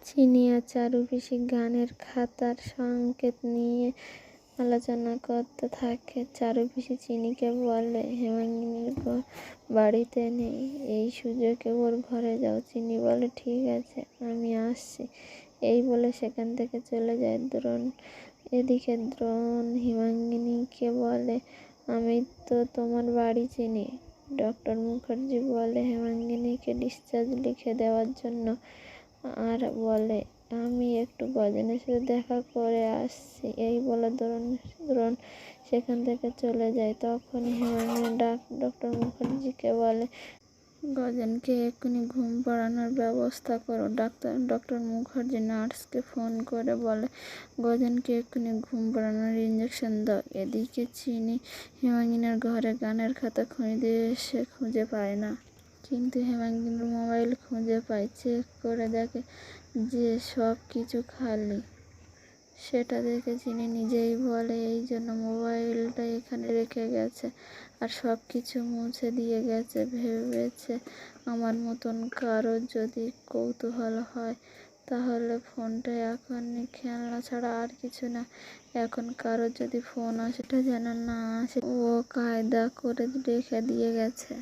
চিনি আর চারু পিসি গানের খাতার সংকেত নিয়ে আলোচনা করতে থাকে। চারু পিসি চিনিকে বলে, হেমাঙ্গিনীর বাড়িতে নেই, এই সুযোগে ওর ঘরে যাও। চিনি বলে, ঠিক আছে, আমি আসছি। এই বলে সেখান থেকে চলে যায় দ্রোণ। এদিকে দ্রোণ হেমাঙ্গিনীকে বলে, আমি তো তোমার বাড়ি চিনি। ডক্টর মুখার্জি বলে হেমাঙ্গিনীকে ডিসচার্জ লিখে দেওয়ার জন্য, আর বলে, আমি একটু গজেনের সাথে দেখা করে আসছি। এই বলে দ্রোণ সেখান থেকে চলে যায়। তখনই হেমাঙ্গিনী ডক্টর মুখার্জিকে বলে, গজেনকে এক্ষুনি ঘুম পাড়ানোর ব্যবস্থা করো। ডক্টর মুখার্জি নার্সকে ফোন করে বলে, গজেনকে এক্ষুনি ঘুম পাড়ানোর ইঞ্জেকশন দাও। এদিকে চিনি হেমাঙ্গিনীর ঘরে গানের খাতা খুঁজে পায় না, কিন্তু হেমাঙ্গিনীর মোবাইল খুঁজে পায়। চেক করে দেখে যে সব কিছু খালি। সেটা দেখে চিনি নিজেই বলে, এই জন্য মোবাইলটা এখানে রেখে গেছে আর সব কিছু মুছে দিয়ে গেছে। ভেবেছে আমার মতন কারোর যদি কৌতূহল হয় তাহলে ফোনটা এখনই খেলনা ছাড়া আর কিছু না। এখন কারোর যদি ফোন আসে, সেটা যেন না আসে, ও কায়দা করে রেখে দিয়ে গেছে।